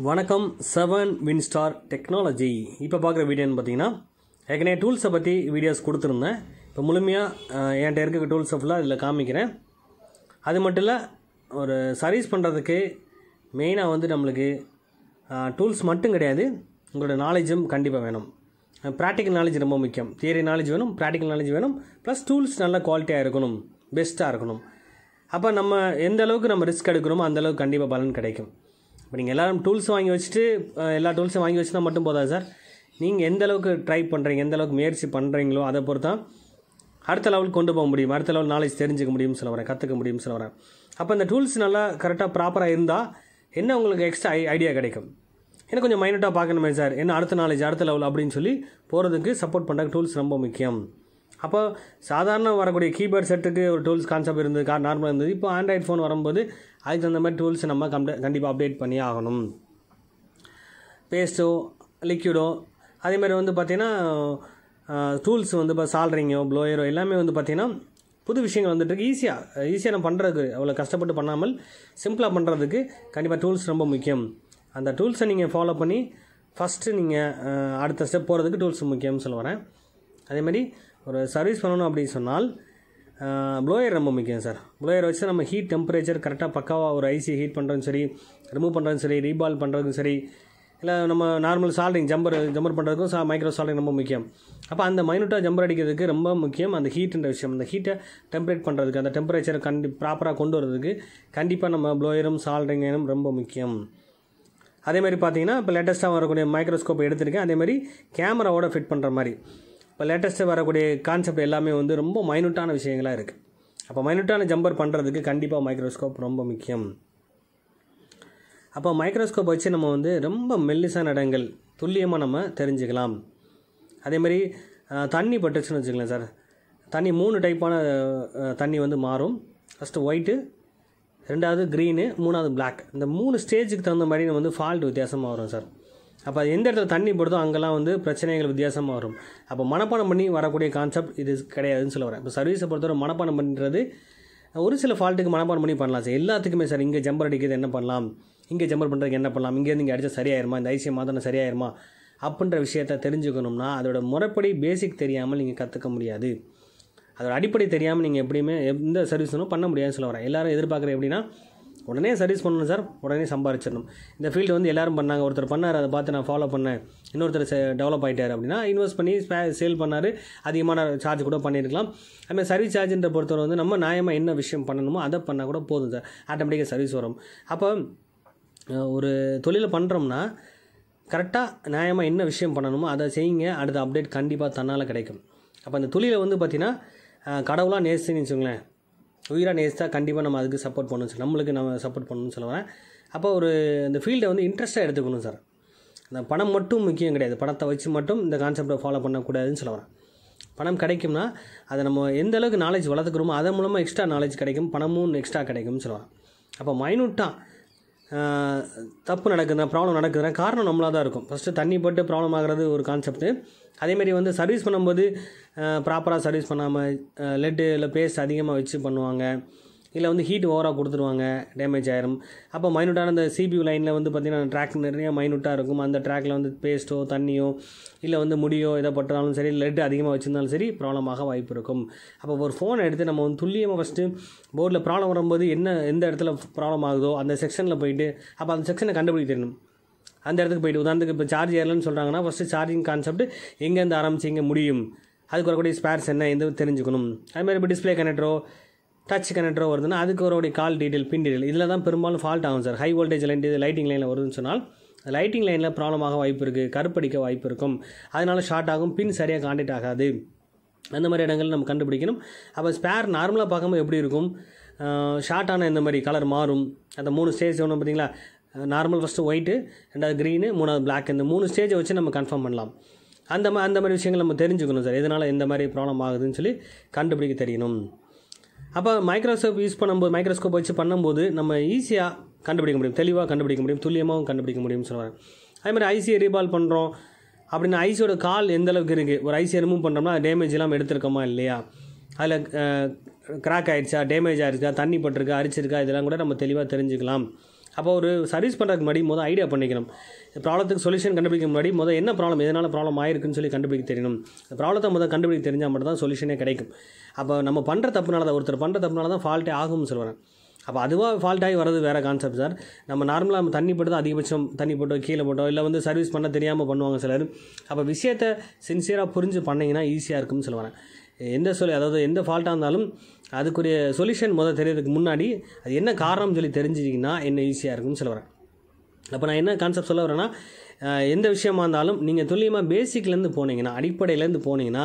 வணக்கம் 7 Winstar technology. இப்போ பார்க்குற வீடியோன்னு பார்த்தீங்கன்னா ஏற்கனவே டூல்ஸை பற்றி வீடியோஸ் கொடுத்துருந்தேன். இப்போ முழுமையாக என்கிட்ட இருக்க டூல்ஸை ஃபுல்லாக இதில் காமிக்கிறேன். அது மட்டும் இல்லை, ஒரு சர்வீஸ் பண்ணுறதுக்கு மெயினாக வந்து நம்மளுக்கு டூல்ஸ் மட்டும் கிடையாது, உங்களோட நாலேஜும் கண்டிப்பாக வேணும். ப்ராக்டிக்கல் நாலேஜ் ரொம்ப முக்கியம். தியரி நாலேஜ் வேணும், ப்ராக்டிக்கல் நாலேஜ் வேணும், ப்ளஸ் டூல்ஸ் நல்ல குவாலிட்டியாக இருக்கணும், பெஸ்ட்டாக இருக்கணும். அப்போ நம்ம எந்த அளவுக்கு நம்ம ரிஸ்க் எடுக்கிறோமோ அந்தளவுக்கு கண்டிப்பாக பலன் கிடைக்கும். இப்போ நீங்கள் எல்லோரும் டூல்ஸ் வாங்கி வச்சுட்டு எல்லா டூல்ஸும் வாங்கி வச்சுனா மட்டும் போதாது சார். நீங்கள் எந்த அளவுக்கு ட்ரை பண்ணுறீங்க, எந்த அளவுக்கு முயற்சி பண்ணுறீங்களோ அதை பொறுத்து தான் அடுத்த லெவலுக்கு கொண்டு போக முடியும், அடுத்த லெவல் நாலேஜ் தெரிஞ்சுக்க முடியும்னு சொல்ல வரேன், கற்றுக்க முடியும்னு சொல்ல வரேன். அப்போ இந்த டூல்ஸ் நல்லா கரெக்டாக ப்ராப்பராக இருந்தால் என்ன உங்களுக்கு எக்ஸ்ட்ரா ஐடியா கிடைக்கும். எனக்கு கொஞ்சம் மைனட்டாக பார்க்கணுமே சார், என்ன அடுத்த நாலேஜ் அடுத்த லெவல் அப்படின்னு சொல்லி போகிறதுக்கு சப்போர்ட் பண்ணுற டூல்ஸ் ரொம்ப முக்கியம். அப்போ சாதாரண வரக்கூடிய கீபோர்ட் செட்டுக்கு ஒரு டூல்ஸ் கான்செப்ட் இருந்தது, நார்மலாக இருந்தது. இப்போ ஆண்ட்ராய்ட் ஃபோன் வரும்போது அதுக்கு தகுந்த மாதிரி டூல்ஸ் நம்ம கண்டிப்பாக அப்டேட் பண்ணி ஆகணும். பேஸ்ட்டோ லிக்யூடோ அதேமாதிரி வந்து பார்த்திங்கன்னா டூல்ஸ் வந்து இப்போ சால்ட்ரிங்கோ ப்ளோயரோ எல்லாமே வந்து பார்த்திங்கன்னா புது விஷயங்கள் வந்துட்டு ஈஸியாக நம்ம பண்ணுறதுக்கு அவ்வளோ கஷ்டப்பட்டு பண்ணாமல் சிம்பிளாக பண்ணுறதுக்கு கண்டிப்பாக டூல்ஸ் ரொம்ப முக்கியம். அந்த டூல்ஸை நீங்கள் ஃபாலோ பண்ணி ஃபஸ்ட்டு நீங்கள் அடுத்த ஸ்டெப் போகிறதுக்கு டூல்ஸ் முக்கியம்னு சொல்ல வரேன். அதேமாதிரி ஒரு சர்வீஸ் பண்ணணும் அப்படின்னு சொன்னால் ப்ளோயர் ரொம்ப முக்கியம் சார். ப்ளோயர் வச்சு நம்ம ஹீட் டெம்பரேச்சர் கரெக்டாக பக்காவாக ஒரு ஐசி ஹீட் பண்ணுறதும் சரி, ரிமூவ் பண்ணுறதும் சரி, ரீபால் பண்ணுறதுக்கும் சரி, இல்லை நம்ம நார்மல் சால்டிங் ஜம்பர் பண்ணுறதுக்கும் மைக்ரோ சால்டிங் ரொம்ப முக்கியம். அப்போ அந்த மைனூட்டாக ஜம்பர் அடிக்கிறதுக்கு ரொம்ப முக்கியம் அந்த ஹீட்டுன்ற விஷயம். அந்த ஹீட்டை டெம்பரேட் பண்ணுறதுக்கு, அந்த டெம்பரேச்சரை ப்ராப்பராக கொண்டு வரதுக்கு கண்டிப்பாக நம்ம ப்ளோயரும் சால்டிங்கும் ரொம்ப முக்கியம். அதேமாதிரி பார்த்தீங்கன்னா இப்போ லேட்டஸ்ட்டாக வரக்கூடிய மைக்ரோஸ்கோப் எடுத்திருக்கேன். அதேமாதிரி கேமராவோட ஃபிட் பண்ணுற மாதிரி இப்போ லேட்டஸ்ட்டாக வரக்கூடிய கான்செப்ட் எல்லாமே வந்து ரொம்ப மைனூட்டான விஷயங்களாக இருக்குது. அப்போ மைனூட்டான ஜம்பர் பண்ணுறதுக்கு கண்டிப்பாக மைக்ரோஸ்கோப் ரொம்ப முக்கியம். அப்போ மைக்ரோஸ்கோப் வச்சு நம்ம வந்து ரொம்ப மெல்லிசான இடங்கள் துல்லியமாக நம்ம தெரிஞ்சுக்கலாம். அதேமாதிரி தண்ணி பட்டுச்சுன்னு வச்சுக்கலாம் சார். தண்ணி 3 டைப்பான தண்ணி வந்து மாறும். ஃபஸ்ட்டு ஒயிட்டு, ரெண்டாவது க்ரீனு, மூணாவது பிளாக். இந்த 3 ஸ்டேஜுக்கு தகுந்த மாதிரி நம்ம வந்து ஃபால்ட் வித்தியாசமாக வரும் சார். அப்போ எந்த இடத்துல தண்ணி போடுதோ அங்கெல்லாம் வந்து பிரச்சனைகள் வித்தியாசமாக வரும். அப்போ மனப்பாடம் பண்ணி வரக்கூடிய கான்செப்ட் இது கிடையாதுன்னு சொல்ல வரேன். இப்போ சர்வீஸை பொறுத்தவரை மனப்பாடம் பண்ணுறது ஒரு சில ஃபால்ட்டுக்கு மனப்பாடம் பண்ணி பண்ணலாம் சார். எல்லாத்துக்குமே சார் இங்கே ஜம்பர் அடிக்கிறது என்ன பண்ணலாம், இங்கே ஜம்பர் பண்ணுறதுக்கு என்ன பண்ணலாம், இங்கேருந்து இங்கே அடித்தா சரியாயிருமா, இந்த ஐசியை மாற்றினா சரியாயிருமா அப்படின்ற விஷயத்த தெரிஞ்சுக்கணும்னா அதோட முறைப்படி பேசிக் தெரியாமல் நீங்கள் கற்றுக்க முடியாது. அதோட அடிப்படை தெரியாமல் நீங்கள் எப்படியுமே எந்த சர்வீஸும் பண்ண முடியாதுன்னு சொல்ல வரேன். எல்லோரும் எதிர்பார்க்குறது எப்படின்னா உடனே சர்வீஸ் பண்ணணும் சார், உடனே சம்பாரிச்சிடணும். இந்த ஃபீல்டு வந்து எல்லோரும் பண்ணாங்க, ஒருத்தர் பண்ணார், அதை பார்த்து நான் ஃபாலோ பண்ணேன், இன்னொருத்தர் டெவலப் ஆகிட்டார் அப்படின்னா இன்வெஸ்ட் பண்ணி சேல் பண்ணார், அதிகமான சார்ஜ் கூட பண்ணியிருக்கலாம். அதுமாதிரி சர்வீஸ் சார்ஜின்ற பொறுத்தவரை வந்து நம்ம நியாயமாக என்ன விஷயம் பண்ணணுமோ அதை பண்ணால் கூட போதும் சார், ஆட்டோமேட்டிக்காக சர்வீஸ் வரும். அப்போ ஒரு தொழிலை பண்ணுறோம்னா கரெக்டாக நியாயமாக என்ன விஷயம் பண்ணணுமோ அதை செய்யுங்க, அடுத்த அப்டேட் கண்டிப்பாக தன்னால் கிடைக்கும். அப்போ அந்த தொழிலை வந்து பார்த்திங்கன்னா கடவுளாக நேசின்னு வச்சுக்கோங்களேன், உயிராக நேசித்தா கண்டிப்பாக நம்ம அதுக்கு சப்போர்ட் பண்ணணும் சார், நம்மளுக்கு நம்ம சப்போர்ட் பண்ணணும்னு சொல்லுவேன். அப்போ இந்த ஃபீல்டை வந்து இன்ட்ரெஸ்ட்டாக எடுத்துக்கணும் சார். அந்த பணம் மட்டும் முக்கியம் கிடையாது, பணத்தை வச்சு மட்டும் இந்த கான்செப்டை ஃபாலோ பண்ணக்கூடாதுன்னு சொல்லுவேன். பணம் கிடைக்கும்னா அதை நம்ம எந்த அளவுக்கு நாலேஜ் வளர்த்துக்கிறோமோ அதன் மூலமாக எக்ஸ்ட்ரா நாலேஜ் கிடைக்கும், பணமும் எக்ஸ்ட்ரா கிடைக்கும்னு சொல்லுவேன். அப்போ மைனூட்டாக தப்பு நடக்குதுன்னா, ப்ராப்ளம் நடக்குதுன்னா காரணம் நம்மளாக தான் இருக்கும். ஃபஸ்ட்டு தண்ணி போட்டு ப்ராப்ளம் ஆகிறது ஒரு கான்செப்ட்டு. அதேமாரி வந்து சர்வீஸ் பண்ணும்போது ப்ராப்பராக சர்வீஸ் பண்ணாமல் லெட்டு இல்லை பேஸ்ட் அதிகமாக வச்சு பண்ணுவாங்க, இல்லை வந்து ஹீட் ஓவராக கொடுத்துருவாங்க, டேமேஜ் ஆயிரும். அப்போ மைனூட்டான அந்த CPU லைனில் வந்து பார்த்திங்கன்னா ட்ராக் நிறைய மைனூட்டாக இருக்கும். அந்த ட்ராக்கில் வந்து பேஸ்ட்டோ தண்ணியோ இல்லை வந்து முடியோ எதை பட்டாலும் சரி, லெட்டு அதிகமாக வச்சுருந்தாலும் சரி ப்ராப்ளமாக வாய்ப்பு இருக்கும். அப்போ ஒரு ஃபோனை எடுத்து நம்ம வந்து துல்லியமாக ஃபஸ்ட்டு போர்டில் ப்ராப்ளம் வரும்போது எந்த இடத்துல ப்ராப்ளம் ஆகுதோ அந்த செக்ஷனில் போயிட்டு அப்போ அந்த செக்ஷனை கண்டுபிடிக்க தெரியணும். அந்த இடத்துக்கு போய்ட்டு உதாரணத்துக்கு இப்போ சார்ஜ் ஏறலன்னு சொல்கிறாங்கன்னா ஃபஸ்ட்டு சார்ஜிங் கான்செப்ட் எங்கேருந்து ஆரம்பிச்சு எங்கே முடியும், அதுக்கு வரக்கூடிய ஸ்பேர்ஸ் என்ன எந்த தெரிஞ்சுக்கணும். அதுமாதிரி இப்போ டிஸ்பிளே கனெக்டரோ டச் கனெக்டரோ வருதுன்னா அதுக்கு வரக்கூடிய கால் டீட்டெயில், பின் டீட்டெயில், இதில் தான் பெரும்பாலும் ஃபால்ட் ஆகும் சார். ஹை வோல்டேஜ் லைட்டிங் லைனில் வருதுன்னு சொன்னால் லைட்டிங் லைனில் ப்ராப்ளமாக வாய்ப்பு இருக்குது, கருப்படிக்க வாய்ப்பு இருக்கும், அதனால் ஷார்ட் ஆகும், பின் சரியாக கான்டெக்ட் ஆகாது. அந்த மாதிரி இடங்கள் நம்ம கண்டுபிடிக்கணும். அப்போ ஸ்பேர் நார்மலாக பார்க்கும்போது எப்படி இருக்கும், ஷார்ட்டான இந்த மாதிரி கலர் மாறும். அந்த 3 ஸ்டேஜ் ஒன்று பார்த்தீங்களா, நார்மல் ஃபஸ்ட்டு ஒயிட்டு, ரெண்டாவது க்ரீனு, மூணாவது பிளாக், இந்த 3 ஸ்டேஜை வச்சு நம்ம கன்ஃபார்ம் பண்ணலாம். அந்த மாதிரி விஷயங்கள் நம்ம தெரிஞ்சுக்கணும் சார், எதனால் எந்த மாதிரி ப்ராப்ளம் ஆகுதுன்னு சொல்லி கண்டுபிடிக்க தெரியணும். அப்போ மைக்ரோஸ்கோப் வச்சு பண்ணும்போது நம்ம ஈஸியாக கண்டுபிடிக்க முடியும், தெளிவாக கண்டுபிடிக்க முடியும், துல்லியமாகவும் கண்டுபிடிக்க முடியும்னு சொல்லுவாங்க. அதேமாதிரி ஐசியை ரீபால் பண்ணுறோம் அப்படின்னா ஐசியோட கால் எந்த அளவுக்கு இருக்குது, ஒரு ஐசியை ரிமூவ் பண்ணுறோம்னா டேமேஜ் எல்லாம் எடுத்துருக்கோமா இல்லையா, அதில் கிராக் ஆகிடுச்சா, டேமேஜ் ஆகிடுச்சா, தண்ணி பட்டிருக்கா, அரிச்சிருக்கா, இதெல்லாம் கூட நம்ம தெளிவாக தெரிஞ்சுக்கலாம். அப்போ ஒரு சர்வீஸ் பண்ணுறதுக்கு முன்னாடி ஐடியா பண்ணிக்கணும். ப்ராப்ளத்துக்கு சொல்யூஷன் கண்டுபிடிக்க முன்னாடி என்ன ப்ராப்ளம், எதனால் ப்ராப்ளம் ஆயிருக்குன்னு சொல்லி கண்டுபிடிக்க தெரியணும். இந்த ப்ராப்ளத்தை கண்டுபிடிக்க தெரிஞ்சால் மட்டும் தான் சொல்யூஷனே கிடைக்கும். அப்போ நம்ம பண்ணுற தப்புனால தான், ஒருத்தர் பண்ணுற தப்புனால தான் ஃபால்ட்டே ஆகும்னு சொல்லுவேன். அப்போ அதுவாக ஃபால்ட் ஆகி வரது வேறு கான்செப்ட் சார். நம்ம நார்மலாக நம்ம தண்ணி போட்டு தான் அதிகபட்சம் தண்ணி போட்டோம், கீழே போட்டோம், இல்லை சர்வீஸ் பண்ண தெரியாமல் பண்ணுவாங்க சிலர். அப்போ விஷயத்தை சின்சியராக புரிஞ்சு பண்ணிங்கன்னா ஈஸியாக இருக்கும்னு சொல்லுவேன். அதாவது எந்த ஃபால்ட்டாக இருந்தாலும் அதுக்குரிய சொல்யூஷன் தெரியறதுக்கு முன்னாடி அது என்ன காரணம் சொல்லி தெரிஞ்சிட்டிங்கன்னா என்ன ஈஸியாக இருக்கும்னு சொல்லுவேன். அப்போ நான் என்ன கான்செப்ட் சொல்ல வரேன்னா, எந்த விஷயமா இருந்தாலும் நீங்கள் துல்லியமாக பேசிக்லேருந்து போனீங்கன்னா, அடிப்படையிலேருந்து போனீங்கன்னா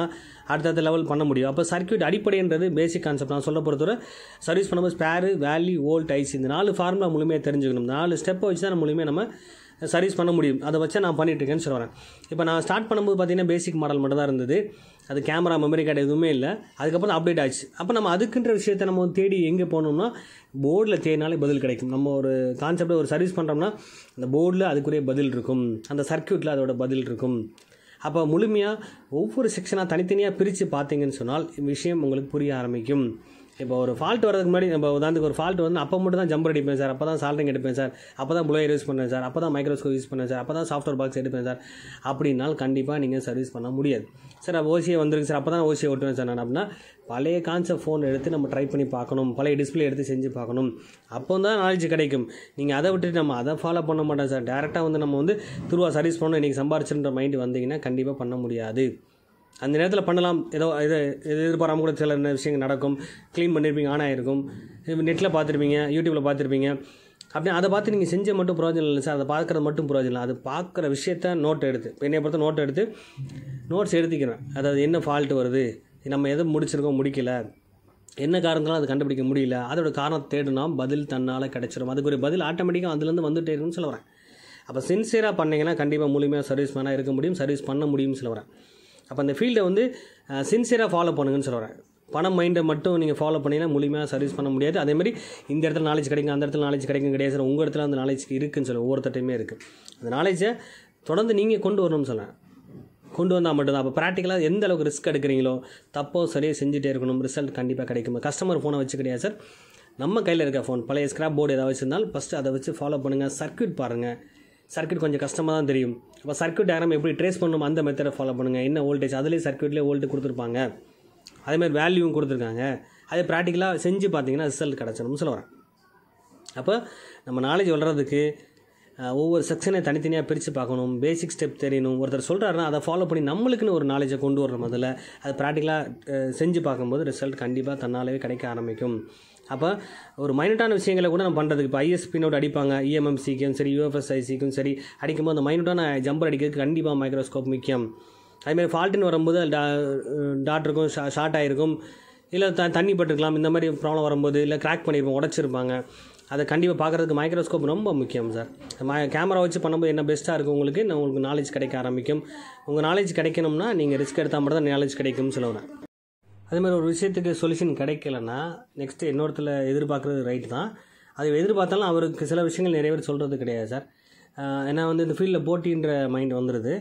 அடுத்தடுத்த லெவல் பண்ண முடியும். அப்போ சர்க்யூட் அடிப்படைன்றது பேசிக் கான்செப்ட். நான் சொல்ல பொறுத்தவரை சர்வீஸ் பண்ணும்போது ஸ்பேரு, வேல்யூ, வோல்ட், ஐசி இந்த 4 ஃபார்முலா முழுமையாக தெரிஞ்சுக்கணும். 4 ஸ்டெப்பை வச்சு தான் முழுமையாக நம்ம சர்வீஸ் பண்ண முடியும். அதை வச்சு நான் பண்ணிகிட்ருக்கேன்னு சொல்ல வரேன். இப்போ நான் ஸ்டார்ட் பண்ணும்போது பார்த்தீங்கன்னா பேசிக் மாடல் மட்டும் தான் இருந்தது. அது கேமரா, மெமரி கார்டு எதுவுமே இல்லை. அதுக்கப்புறம் அப்டேட் ஆச்சு. அப்போ நம்ம அதுக்குன்ற விஷயத்தை நம்ம தேடி எங்கே போகணும்னா போர்டில் தேடினாலே பதில் கிடைக்கும். நம்ம ஒரு கான்செப்டை ஒரு சர்வீஸ் பண்ணுறோம்னா அந்த போர்டில் அதுக்குரிய பதில் இருக்கும், அந்த சர்க்யூட்டில் அதோட பதில் இருக்கும். அப்போ முழுமையாக ஒவ்வொரு செக்ஷனாக தனித்தனியாக பிரித்து பார்த்தீங்கன்னு சொன்னால் விஷயம் உங்களுக்கு புரிய ஆரம்பிக்கும். இப்போ ஒரு ஃபால்ட் வரதுக்கு முன்னாடி நம்ம உதாரணத்துக்கு ஒரு ஃபால்ட் அப்போ மட்டும் தான் ஜம்பர் அடிப்பேன் சார், அப்போ தான் சால்ட்ரிங் எடுப்பேன் சார், அப்போ தான் ப்ளோயர் யூஸ் பண்ணேன் சார், அப்போ தான் மைக்ரோஸ்கோப் யூஸ் பண்ணேன் சார், அப்போ தான் சாஃப்ட்வேர் பாக்ஸ் எடுப்பேன் சார் அப்படின்னால் கண்டிப்பாக நீங்கள் சர்வீஸ் பண்ண முடியாது. சார் ஓசியை வந்துருக்கு சார், அப்போ தான் ஓசியை ஓட்டுவேன் சார் நான் அப்படின்னா பழைய கான்செப்ட் ஃபோன் எடுத்து நம்ம ட்ரை பண்ணி பார்க்கணும், பழைய டிஸ்பிளே எடுத்து செஞ்சு பார்க்கணும். அப்போ தான் நாலேஜ் கிடைக்கும். நீங்கள் அதை விட்டுட்டு நம்ம அதை ஃபாலோ பண்ண மாட்டோம் சார், டேரெக்டாக நம்ம துருவா சர்வீஸ் பண்ணணும் இன்றைக்கி சம்பாரிச்சுன்ற மைண்டு வந்தீங்கன்னா கண்டிப்பாக பண்ண முடியாது. அந்த நேரத்தில் பண்ணலாம், ஏதோ எதிர்பாராமல் கூட சில விஷயங்கள் நடக்கும். க்ளீன் பண்ணியிருப்பீங்க, ஆன் ஆகிருக்கும், நெட்டில் பார்த்துருப்பீங்க, யூடியூப்பில் பார்த்துருப்பீங்க. அப்படி அதை பார்த்து நீங்கள் செஞ்ச மட்டும் பிரயோஜனம் இல்லை சார், அதை பார்க்குறது மட்டும் பிரயோஜனம் இல்லை. அது பார்க்குற விஷயத்த நோட் எடுத்து, என்னை பொறுத்த நோட்ஸ் எடுத்துக்கிறேன். அதாவது என்ன ஃபால்ட்டு வருது, நம்ம எதை முடிச்சிருக்கோம், முடிக்கலை, என்ன காரணத்தாலும் அது கண்டுபிடிக்க முடியல, அதோட காரணத்தை தேடுனா பதில் தன்னால் கிடச்சிடும். அதுக்கு ஒரு பதில் ஆட்டோமேட்டிக்காக அதுலேருந்து வந்துட்டே இருக்குன்னு சொல்ல வரேன். அப்போ சின்சியராக பண்ணிங்கன்னா கண்டிப்பாக முழுமையாக சர்வீஸ் மேனாக இருக்க முடியும், சர்வீஸ் பண்ண முடியும்னு சொல்ல வரேன். அப்போ அந்த ஃபீல்டை சின்சியராக ஃபாலோ பண்ணுங்கன்னு சொல்ல வரேன். பணம் மைண்டை மட்டும் நீங்கள் ஃபாலோ பண்ணிங்கன்னா முழுமையாக சர்வீஸ் பண்ண முடியாது. அதேமாதிரி இந்த இடத்துல நாலேஜ் கிடைக்கும், அந்த இடத்துல நாலேஜ் கிடைக்கும் கிடையாது சார். உங்கள் இடத்துல அந்த நாலேஜ் இருக்குதுன்னு சொல்ல ஒவ்வொருத்தையுமே இருக்குது. அந்த நாலேஜை தொடர்ந்து நீங்கள் கொண்டு வரணும்னு சொல்லுவேன். கொண்டு வந்தால் மட்டும்தான். அப்போ ப்ராக்டிக்கலாக எந்த அளவுக்கு ரிஸ்க் எடுக்கிறீங்களோ தப்போ சரியாக செஞ்சுட்டே இருக்கணும், ரிசல்ட் கண்டிப்பாக கிடைக்கும். கஸ்டமர் ஃபோனை வச்சு கிடையாது சார், நம்ம கையில் இருக்க ஃபோன், பழைய ஸ்க்ராப் போர்டு ஏதாவது வச்சுருந்தால் ஃபஸ்ட்டு அதை வச்சு ஃபாலோ பண்ணுங்கள். சர்க்யூட் பாருங்கள், சர்க்யூட் கொஞ்சம் கஷ்டமாக தான் தெரியும். அப்போ சர்க்யூட் டயக்ராம் எப்படி ட்ரேஸ் பண்ணணும் அந்த மெத்தடை ஃபாலோ பண்ணுங்கள். என்ன வோல்டேஜ், அதிலே சர்க்யூட்லேயே வோல்ட்டு கொடுத்துருப்பாங்க, அதேமாதிரி வேல்யூவும் கொடுத்துருக்காங்க. அதே ப்ராக்டிக்கலாக செஞ்சு பார்த்தீங்கன்னா ரிசல்ட் கிடச்சிடும்னு சொல்ல வரேன். அப்போ நம்ம நாலேஜ் வளர்கிறதுக்கு ஒவ்வொரு செக்ஷனை தனித்தனியாக பிரித்து பார்க்கணும், பேசிக் ஸ்டெப் தெரியணும். ஒருத்தர் சொல்கிறாருன்னா அதை ஃபாலோ பண்ணி நம்மளுக்குன்னு ஒரு நாலேஜை கொண்டு வரணும். முதல்ல அது ப்ராக்டிக்கலாக செஞ்சு பார்க்கும்போது ரிசல்ட் கண்டிப்பாக தன்னாலே கிடைக்க ஆரம்பிக்கும். அப்போ ஒரு மைனூட்டான விஷயங்களை கூட நம்ம பண்ணுறதுக்கு இப்போ ஐஎஸ்பி நோட் அடிப்பாங்க, இஎம்எம்சிக்கும் சரி யூஎஃப்எஸ்ஐசிக்கும் சரி அடிக்கும்போது அந்த மைனூட்டான ஜம்பர் அடிக்கிறதுக்கு கண்டிப்பாக மைக்ரோஸ்கோப் முக்கியம். அதுமாதிரி ஃபால்ட்டுன்னு வரும்போது டாக்டருக்கும் ஷார்ட் ஆகிருக்கும், இல்லை தண்ணி பட்டுருக்கலாம், இந்த மாதிரி ப்ராப்ளம் வரும்போது இல்லை கிராக் பண்ணியிருப்போம், உடச்சிருப்பாங்க, அதை கண்டிப்பாக பார்க்குறதுக்கு மைக்ரோஸ்கோப் ரொம்ப முக்கியம் சார். கேமரா வச்சு பண்ணும்போது என்ன பெஸ்ட்டாக இருக்கும் உங்களுக்கு நாலேஜ் கிடைக்க ஆரம்பிக்கும். உங்கள் நாலேஜ் கிடைக்கணும்னா நீங்கள் ரிஸ்க் எடுத்தால் மட்டும் தான் நாலேஜ் கிடைக்கும்னு சொல்லுவேன். அதேமாதிரி ஒரு விஷயத்துக்கு சொல்யூஷன் கிடைக்கலன்னா நெக்ஸ்ட்டு இன்னொருத்தில் எதிர்பார்க்குறது ரைட் தான். அது எதிர்பார்த்தாலும் அவருக்கு சில விஷயங்கள் நிறைய பேர் சொல்கிறது கிடையாது சார். ஏன்னா இந்த ஃபீல்டில் போட்டின்ற மைண்ட் வந்துடுது.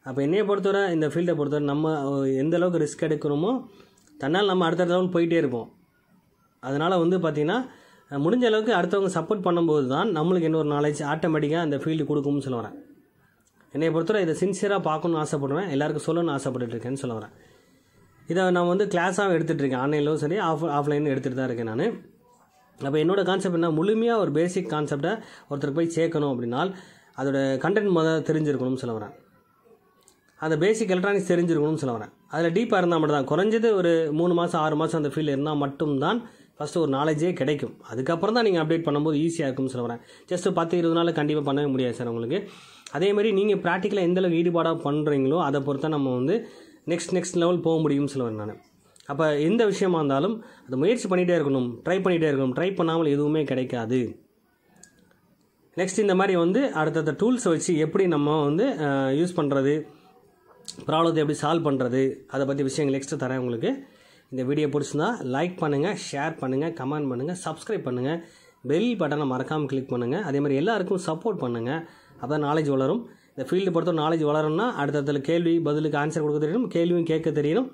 அப்போ என்னையை பொறுத்தவரை இந்த ஃபீல்டை பொறுத்தவரை நம்ம எந்த அளவுக்கு ரிஸ்க் எடுக்கணுமோ தன்னால் நம்ம அடுத்த லெவல் போயிட்டே இருப்போம். அதனால் பார்த்திங்கன்னா முடிஞ்ச அளவுக்கு அடுத்தவங்க சப்போர்ட் பண்ணும்போது தான் நம்மளுக்கு இன்னொரு நாலேஜ் ஆட்டோமேட்டிக்காக அந்த ஃபீல்டு கொடுக்கும்னு சொல்ல வரேன். என்னை பொறுத்தவரை இதை சின்சியராக பார்க்கணுன்னு ஆசைப்படுவேன், எல்லாருக்கும் சொல்லணும்னு ஆசைப்பட்டுருக்கேன்னு சொல்ல வரேன். இதை நான் கிளாஸாக எடுத்துகிட்ருக்கேன், ஆன்லைன்லும் சரி ஆஃப்லைனும் எடுத்துகிட்டு தான் இருக்கேன் நான். அப்போ என்னோடய கான்செப்ட் என்ன, முழுமையாக ஒரு பேசிக் கான்செப்டை ஒருத்தருக்கு போய் சேர்க்கணும் அப்படின்னால் அதோட கண்டென்ட் தெரிஞ்சிருக்கணும்னு சொல்ல வரேன். அந்த பேசிக் எலக்ட்ரானிக்ஸ் தெரிஞ்சிருக்கணும்னு சொல்ல வரேன். அதில் டீப்பாக இருந்தால் மட்டும் தான், குறைஞ்சது ஒரு 3 மாதம் 6 மாதம் அந்த ஃபீல்டு இருந்தால் மட்டும்தான் ஃபஸ்ட்டு ஒரு நாலேஜே கிடைக்கும். அதுக்கப்புறம் தான் நீங்கள் அப்டேட் பண்ணும்போது ஈஸியாக இருக்கும்னு சொல்ல வரேன். ஜஸ்ட்டு 10-20 நாள் கண்டிப்பாக பண்ணவே முடியாது சார் உங்களுக்கு. அதேமாதிரி நீங்கள் ப்ராக்டிக்கலாக எந்தளவுக்கு ஈடுபாடாக பண்ணுறீங்களோ அதை பொறுத்தா நம்ம நெக்ஸ்ட் லெவல் போக முடியும்னு சொல்லுவேன் நான். அப்போ எந்த விஷயமா இருந்தாலும் அதை முயற்சி பண்ணிகிட்டே இருக்கணும், ட்ரை பண்ணிகிட்டே இருக்கணும். ட்ரை பண்ணாமல் எதுவுமே கிடைக்காது. நெக்ஸ்ட் இந்த மாதிரி அடுத்தடுத்த டூல்ஸை வச்சு எப்படி நம்ம யூஸ் பண்ணுறது, ப்ராப்ளத்தை எப்படி சால்வ் பண்ணுறது, அதை பற்றி விஷயங்கள் நெக்ஸ்ட்டு தரேன் உங்களுக்கு. இந்த வீடியோ பிடிச்சிருந்தா லைக் பண்ணுங்கள், ஷேர் பண்ணுங்கள், கமெண்ட் பண்ணுங்கள், சப்ஸ்கிரைப் பண்ணுங்கள், பெல் பட்டனை மறக்காமல் கிளிக் பண்ணுங்கள். அதே மாதிரி எல்லாருக்கும் சப்போர்ட் பண்ணுங்கள். அப்போ தான் நாலேஜ் வளரும். இந்த ஃபீல்டு பொறுத்த நாலேஜ் வளரும்னா அடுத்தடுத்த கேள்வி பதிலுக்கு ஆன்சர் கொடுக்க தெரியணும், கேள்வியும் கேட்க தெரியணும்.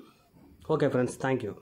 Okay friends, thank you.